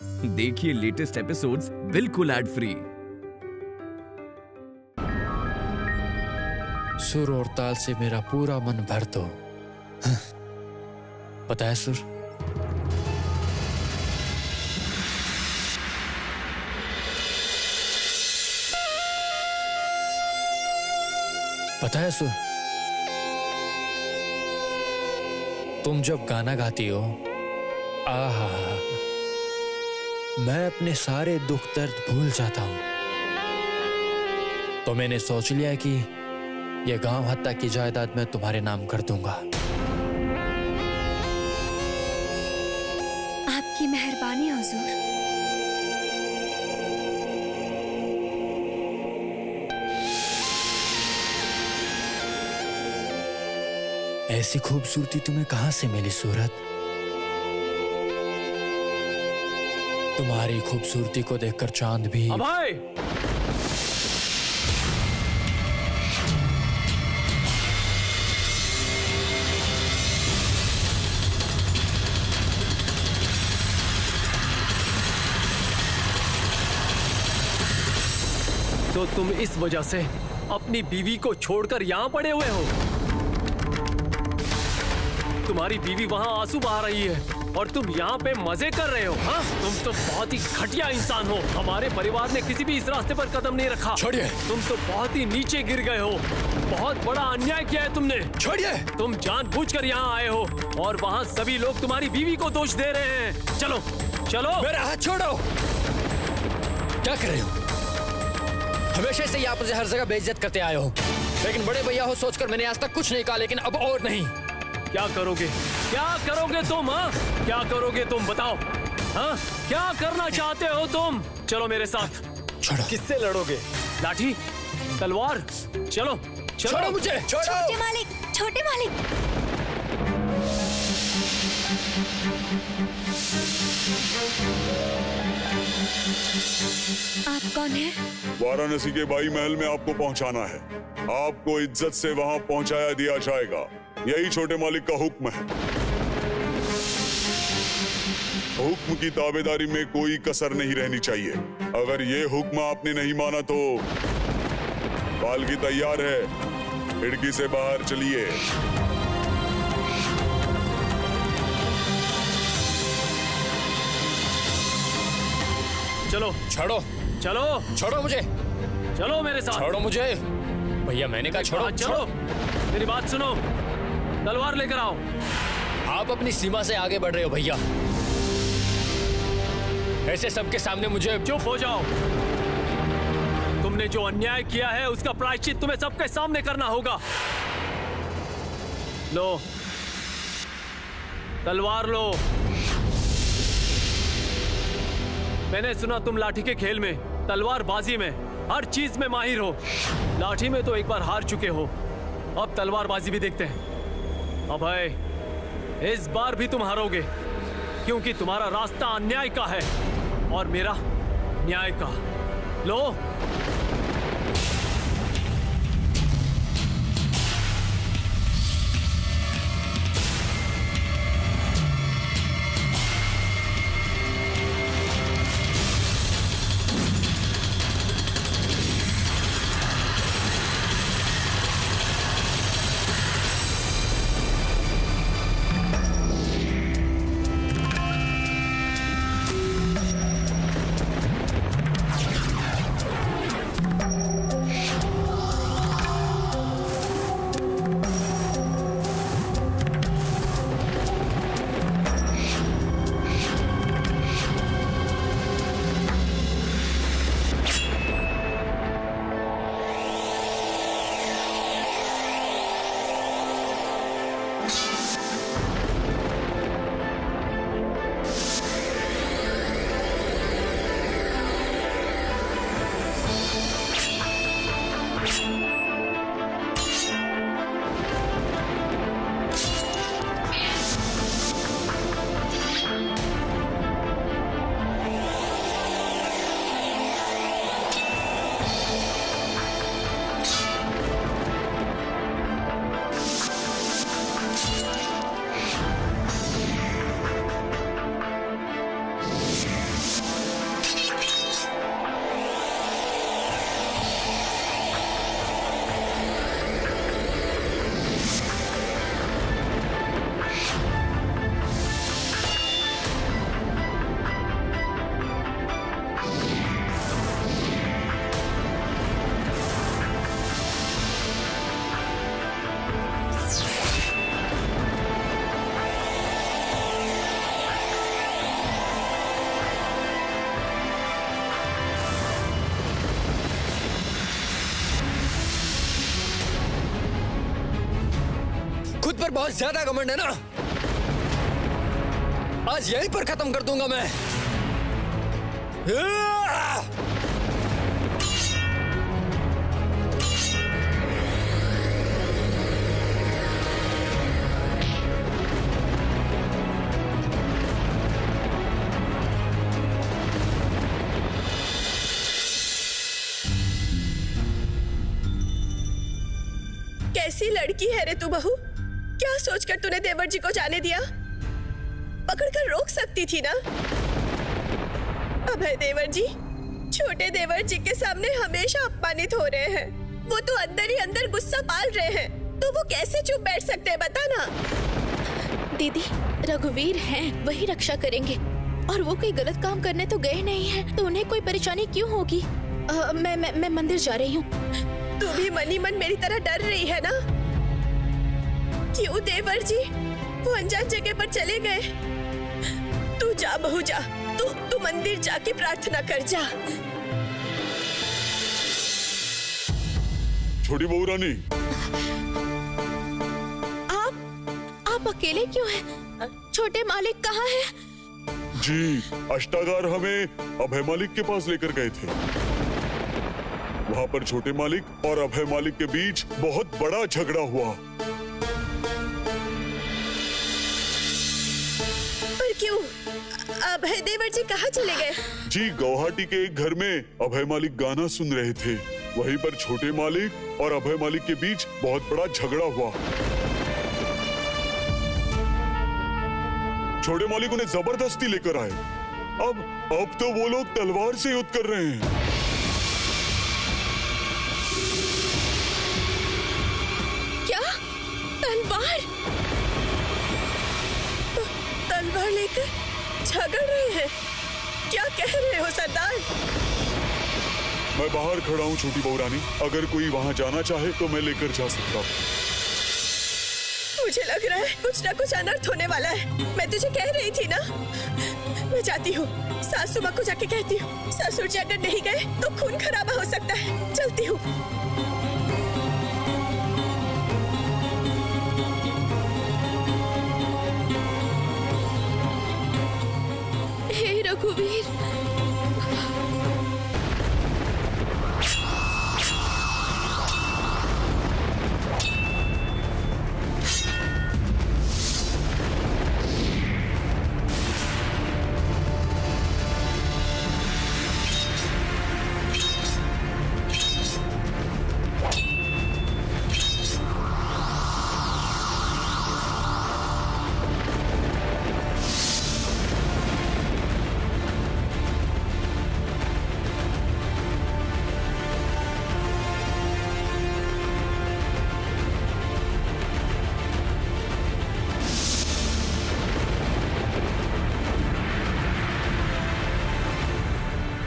देखिए latest episodes बिल्कुल ad free. सुर और ताल से मेरा पूरा मन भर दो। पता है सुर, पता है सुर, तुम जब गाना गाती हो, आहा, मैं अपने सारे दुख दर्द भूल जाता हूं। तो मैंने सोच लिया है कि यह गांव हत्या की जायदाद मैं तुम्हारे नाम कर दूंगा। आपकी मेहरबानी हुजूर। ऐसी खूबसूरती तुम्हें कहां से मिली सूरत? तुम्हारी खूबसूरती को देखकर चांद भी। अभय! तो तुम इस वजह से अपनी बीवी को छोड़कर यहां पड़े हुए हो? तुम्हारी बीवी वहां आंसू बहा रही है और तुम यहाँ पे मजे कर रहे हो। हाँ? तुम तो बहुत ही घटिया इंसान हो। हमारे परिवार ने किसी भी इस रास्ते पर कदम नहीं रखा। छोड़िए। तुम तो बहुत ही नीचे गिर गए हो। बहुत बड़ा अन्याय किया है तुमने। छोड़िए। तुम जानबूझकर यहाँ आए हो और वहाँ सभी लोग तुम्हारी बीवी को दोष दे रहे हैं। चलो चलो। मेरा हाथ छोड़ो। क्या कर रहे हो? हमेशा से आप मुझे हर जगह बेइज्जत करते आए हो, लेकिन बड़े भैया हो सोचकर मैंने आज तक कुछ नहीं कहा, लेकिन अब और नहीं। क्या करोगे? क्या करोगे तुम? हाँ, क्या करोगे तुम? बताओ। हाँ, क्या करना चाहते हो तुम? चलो मेरे साथ। छोड़ो। किससे लड़ोगे? लाठी? तलवार? चलो चलो। छोड़ो मुझे। छोड़ो। छोटे मालिक, छोटे मालिक। आप कौन है? वाराणसी के बाई महल में आपको पहुंचाना है। आपको इज्जत से वहां पहुंचाया दिया जाएगा। यही छोटे मालिक का हुक्म है। हुक्म की ताबेदारी में कोई कसर नहीं रहनी चाहिए। अगर ये हुक्म आपने नहीं माना तो पालकी तैयार है, खिड़की से बाहर चलिए। चलो। छोड़ो। चलो। छोड़ो मुझे। चलो मेरे साथ। छोड़ो मुझे। भैया मैंने कहा छोड़ो। चलो। मेरी बात सुनो। तलवार लेकर आओ। आप अपनी सीमा से आगे बढ़ रहे हो भैया। ऐसे सबके सामने मुझे। चुप हो जाओ। तुमने जो अन्याय किया है उसका प्रायश्चित तुम्हें सबके सामने करना होगा। लो, तलवार लो। मैंने सुना तुम लाठी के खेल में, तलवारबाजी में, हर चीज में माहिर हो। लाठी में तो एक बार हार चुके हो, अब तलवारबाजी भी देखते हैं। अभय, इस बार भी तुम हारोगे, क्योंकि तुम्हारा रास्ता अन्याय का है और मेरा न्याय का। लो। बहुत ज्यादा घमंड है ना, आज यहीं पर खत्म कर दूंगा मैं। कैसी लड़की है रे तू बहू, क्या सोचकर तूने देवर जी को जाने दिया? पकड़कर रोक सकती थी ना। अभय देवर जी छोटे देवर जी के सामने हमेशा अपमानित हो रहे हैं। वो तो अंदर ही अंदर गुस्सा पाल रहे हैं, तो वो कैसे चुप बैठ सकते हैं बता ना। दीदी रघुवीर हैं, वही रक्षा करेंगे, और वो कोई गलत काम करने तो गए नहीं हैं, तो उन्हें कोई परेशानी क्यों होगी? मैं मंदिर जा रही हूँ। तू भी मनी मन मेरी तरह डर रही है ना? क्यों देवर जी वो अनजान जगह पर चले गए? तू जा बहू जा, तू मंदिर जाके प्रार्थना कर जा। छोटी बहू रानी, आप अकेले क्यों हैं? छोटे मालिक कहाँ हैं? जी अष्टागार हमें अभय मालिक के पास लेकर गए थे। वहाँ पर छोटे मालिक और अभय मालिक के बीच बहुत बड़ा झगड़ा हुआ। पर क्यों? अभय देवर जी कहाँ चले गए? जी गुवाहाटी के एक घर में अभय मालिक गाना सुन रहे थे। वहीं पर छोटे मालिक और अभय मालिक के बीच बहुत बड़ा झगड़ा हुआ। छोटे मालिक उन्हें जबरदस्ती लेकर आए। अब तो वो लोग तलवार से युद्ध कर रहे हैं। तलवार लेकर झगड़ रहे हैं? क्या कह रहे हो सरदार? मैं बाहर खड़ा हूँ छोटी बहू रानी, अगर कोई वहाँ जाना चाहे तो मैं लेकर जा सकता हूँ। मुझे लग रहा है कुछ ना कुछ अनर्थ होने वाला है। मैं तुझे कह रही थी ना। मैं जाती हूँ, सासू माँ को जाके कहती हूँ। ससुर जी अगर नहीं गए तो खून खराबा हो सकता है। चलती हूँ। हे रघुवीर,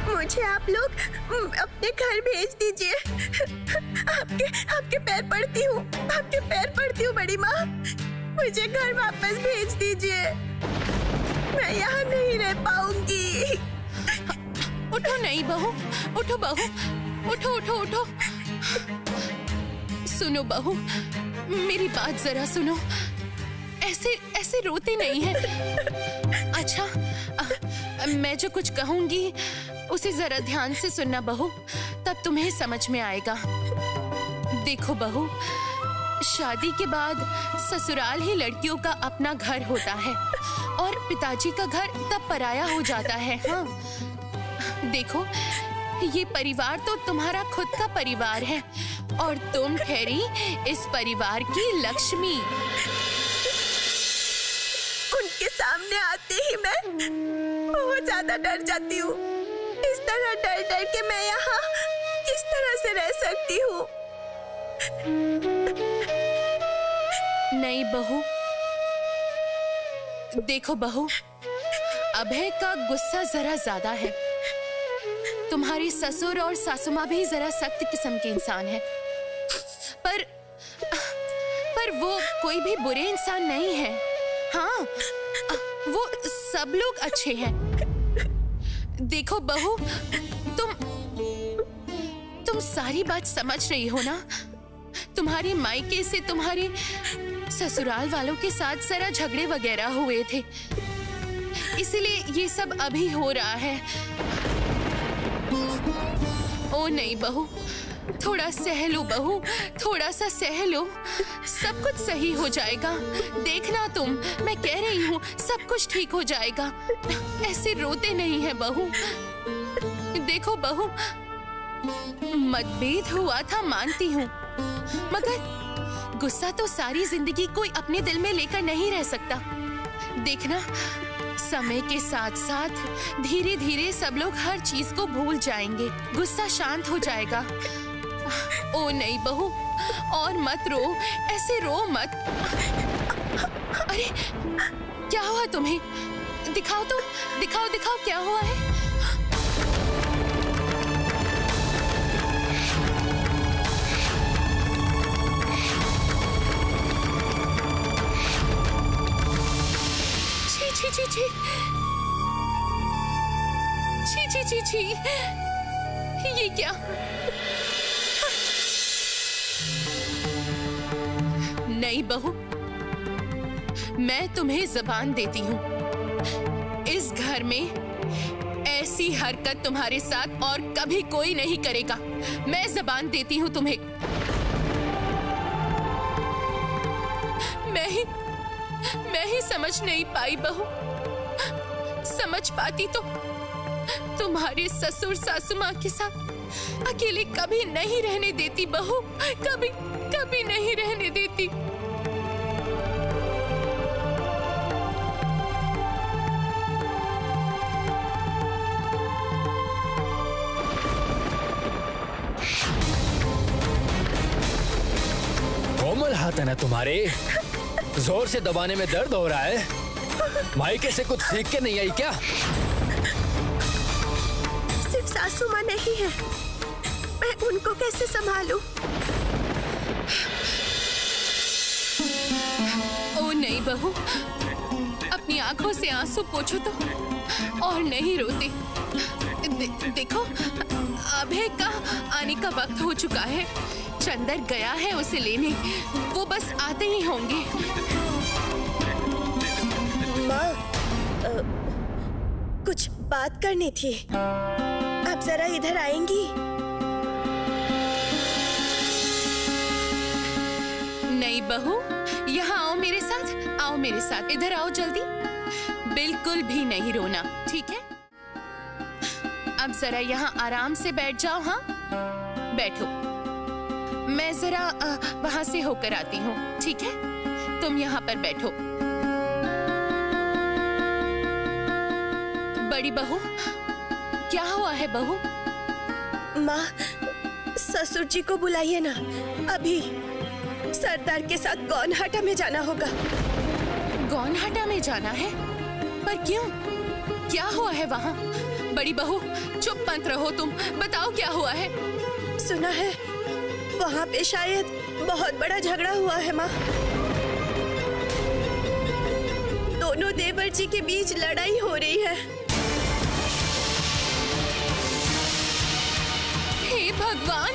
मुझे आप लोग अपने घर भेज दीजिए। आपके पैर पड़ती हूँ, आपके पैर पड़ती हूँ बड़ी माँ। मुझे घर वापस भेज दीजिए। मैं यहाँ नहीं रह पाऊंगी। उठो नहीं बहू, उठो बहू, उठो उठो उठो। सुनो बहू, मेरी बात जरा सुनो। ऐसे रोते नहीं है। अच्छा, मैं जो कुछ कहूंगी उसे जरा ध्यान से सुनना बहू, तब तुम्हें समझ में आएगा। देखो बहू, शादी के बाद ससुराल ही लड़कियों का अपना घर होता है और पिताजी का घर तब पराया हो जाता है। हाँ, देखो, ये परिवार तो तुम्हारा खुद का परिवार है और तुम ठहरी इस परिवार की लक्ष्मी। उनके सामने आते ही मैं बहुत ज्यादा डर जाती हूँ। इस तरह डर डर के मैं यहाँ किस तरह से रह सकती हूँ? नहीं बहू, देखो बहू, अभय का गुस्सा जरा ज्यादा है। तुम्हारी ससुर और सासू माँ भी जरा सख्त किस्म के इंसान है, पर वो कोई भी बुरे इंसान नहीं है। हाँ, वो सब लोग अच्छे हैं। देखो बहू, तुम सारी बात समझ रही हो ना? तुम्हारी मायके से ससुराल वालों के साथ जरा झगड़े वगैरह हुए थे, इसीलिए ये सब अभी हो रहा है। ओ नहीं बहू, थोड़ा सह लो बहू, थोड़ा सा सह लो, सब कुछ सही हो जाएगा। देखना तुम, मैं कह रही हूँ सब कुछ ठीक हो जाएगा। ऐसे रोते नहीं है बहू। देखो बहू, मतभेद हुआ था मानती हूँ, मगर गुस्सा तो सारी जिंदगी कोई अपने दिल में लेकर नहीं रह सकता। देखना, समय के साथ साथ धीरे धीरे सब लोग हर चीज को भूल जाएंगे, गुस्सा शांत हो जाएगा। ओ नहीं बहू, और मत रो, ऐसे रो मत। अरे क्या हुआ तुम्हें? दिखाओ तो, दिखाओ दिखाओ क्या हुआ है। छी छी छी छी छी छी छी, ये क्या? नहीं बहू, मैं तुम्हें जबान देती हूँ, इस घर में ऐसी हरकत तुम्हारे साथ और कभी कोई नहीं करेगा। मैं जबान देती हूँ तुम्हें। मैं ही समझ नहीं पाई बहू, समझ पाती तो तुम्हारे ससुर सासू माँ के साथ अकेले कभी नहीं रहने देती बहू, कभी कभी नहीं रहने देती। कोमल हाथ है ना तुम्हारे, जोर से दबाने में दर्द हो रहा है। मायके से कुछ सीख के नहीं आई क्या? सिर्फ सासू माँ नहीं है, मैं उनको कैसे संभालूं? ओ नहीं बहू, अपनी आंखों से आंसू पोंछो तो, और नहीं रोते। देखो, अभय का आने का वक्त हो चुका है। चंदर गया है उसे लेने, वो बस आते ही होंगे। माँ, कुछ बात करनी थी, आप जरा इधर आएंगी? नहीं बहू, यहाँ आओ मेरे साथ, आओ मेरे साथ, इधर आओ जल्दी। बिल्कुल भी नहीं रोना, ठीक है? अब जरा यहाँ आराम से बैठ जाओ। हाँ, बैठो, मैं जरा वहां से होकर आती हूँ, ठीक है? तुम यहाँ पर बैठो। बड़ी बहू, क्या हुआ है बहू? माँ, ससुर जी को बुलाइए ना, अभी सरदार के साथ गौनहाटा में जाना होगा। गौनहाटा में जाना है? पर क्यों? क्या हुआ है वहाँ? बड़ी बहू, चुप मत रहो तुम, बताओ क्या हुआ है? सुना है वहाँ पे शायद बहुत बड़ा झगड़ा हुआ है माँ। दोनों देवर जी के बीच लड़ाई हो रही है। हे भगवान!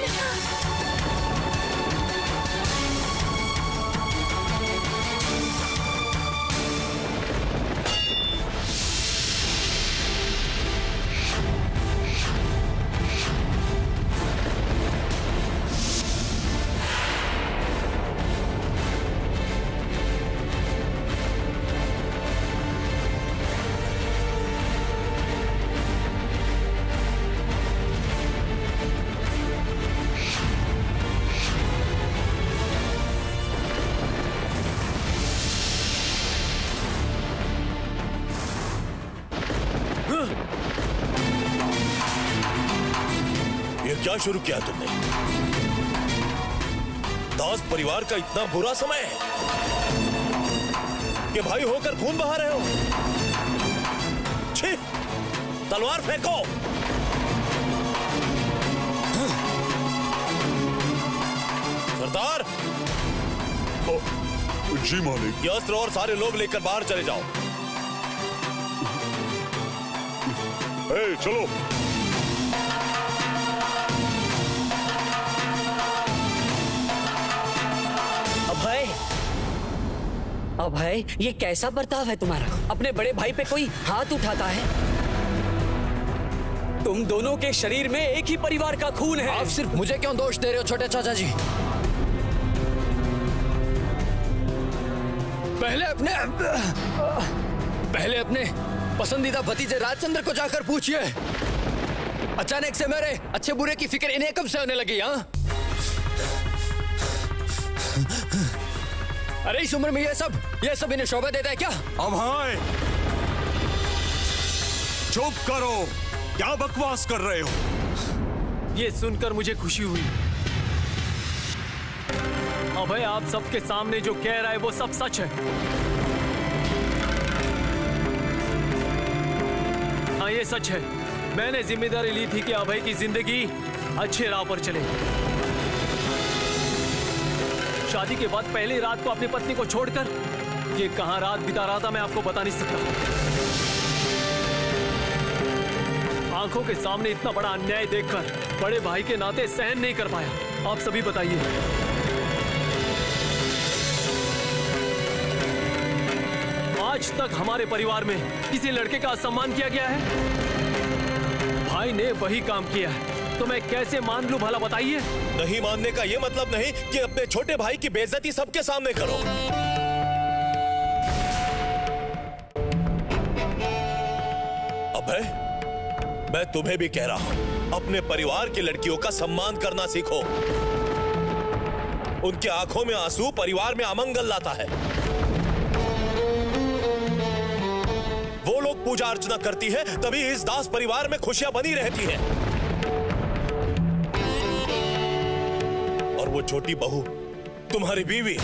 क्या शुरू किया तुमने? दास परिवार का इतना बुरा समय है कि भाई होकर खून बहा रहे हो? छी! तलवार फेंको! सरदार! जी मालिक। ये अस्त्र और सारे लोग लेकर बाहर चले जाओ। चलो। अभय, ये कैसा बर्ताव है तुम्हारा? अपने बड़े भाई पे कोई हाथ उठाता है? तुम दोनों के शरीर में एक ही परिवार का खून है। आप सिर्फ मुझे क्यों दोष दे रहे हो छोटे चाचा जी? पहले अपने पसंदीदा भतीजे राजचंद्र को जाकर पूछिए, अचानक से मेरे अच्छे बुरे की फिक्र इन्हें कब से होने लगी? हाँ, अरे इस उम्र में ये सब इन्हें शोभा देता है क्या? अभय, चुप करो, क्या बकवास कर रहे हो? ये सुनकर मुझे खुशी हुई। अभय आप सबके सामने जो कह रहा है वो सब सच है। हाँ, ये सच है। मैंने जिम्मेदारी ली थी कि अभय की जिंदगी अच्छे राह पर चले। शादी के बाद पहली रात को अपनी पत्नी को छोड़कर ये कहां रात बिता रहा था मैं आपको बता नहीं सकता। आंखों के सामने इतना बड़ा अन्याय देखकर बड़े भाई के नाते सहन नहीं कर पाया। आप सभी बताइए। आज तक हमारे परिवार में किसी लड़के का सम्मान किया गया है? भाई ने वही काम किया है तो मैं कैसे मान लूं भला बताइए? नहीं मानने का ये मतलब नहीं कि अपने छोटे भाई की बेइज्जती सबके सामने करो। अभय, मैं तुम्हें भी कह रहा हूं, अपने परिवार की लड़कियों का सम्मान करना सीखो। उनके आंखों में आंसू परिवार में अमंगल लाता है। वो लोग पूजा अर्चना करती है तभी इस दास परिवार में खुशियां बनी रहती हैं। और वो छोटी बहू, तुम्हारी बीवी,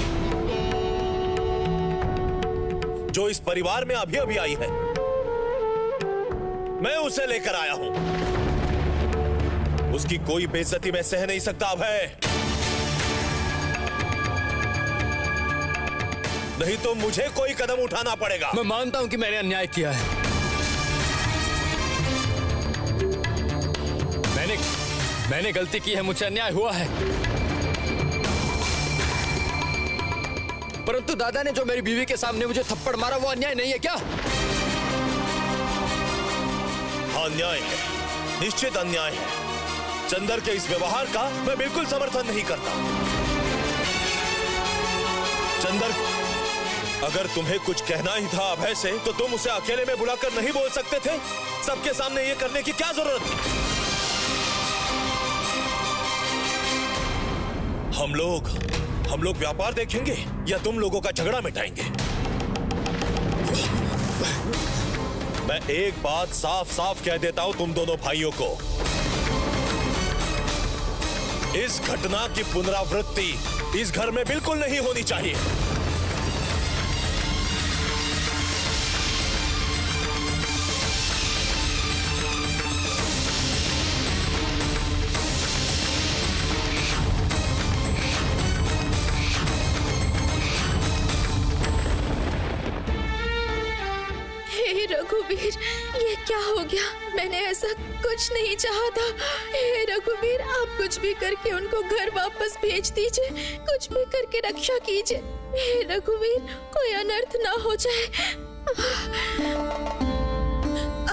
जो इस परिवार में अभी अभी आई है, मैं उसे लेकर आया हूं। उसकी कोई बेइज्जती मैं सह नहीं सकता अभय। नहीं तो मुझे कोई कदम उठाना पड़ेगा। मैं मानता हूं कि मैंने अन्याय किया है। मैंने गलती की है, मुझसे अन्याय हुआ है। परंतु दादा ने जो मेरी बीवी के सामने मुझे थप्पड़ मारा वो अन्याय नहीं है क्या? अन्याय है, निश्चित अन्याय है। चंदर के इस व्यवहार का मैं बिल्कुल समर्थन नहीं करता। चंदर, अगर तुम्हें कुछ कहना ही था अभय से तो तुम उसे अकेले में बुलाकर नहीं बोल सकते थे? सबके सामने ये करने की क्या जरूरत थी? हम लोग व्यापार देखेंगे या तुम लोगों का झगड़ा मिटाएंगे? मैं एक बात साफ साफ कह देता हूं तुम दोनों भाइयों को, इस घटना की पुनरावृत्ति इस घर में बिल्कुल नहीं होनी चाहिए। रघुवीर, ये क्या हो गया? मैंने ऐसा कुछ नहीं चाहा था। हे रघुवीर, आप कुछ भी करके उनको घर वापस भेज दीजिए, कुछ भी करके रक्षा कीजिए। हे रघुवीर, कोई अनर्थ ना हो जाए।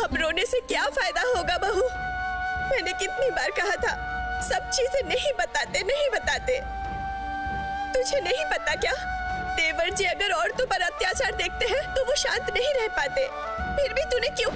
अब रोने से क्या फायदा होगा बहू? मैंने कितनी बार कहा था, सब चीजें नहीं बताते। तुझे नहीं पता क्या? देवर जी अगर औरतों पर अत्याचार देखते हैं तो वो शांत नहीं रह पाते। फिर भी तूने क्यों?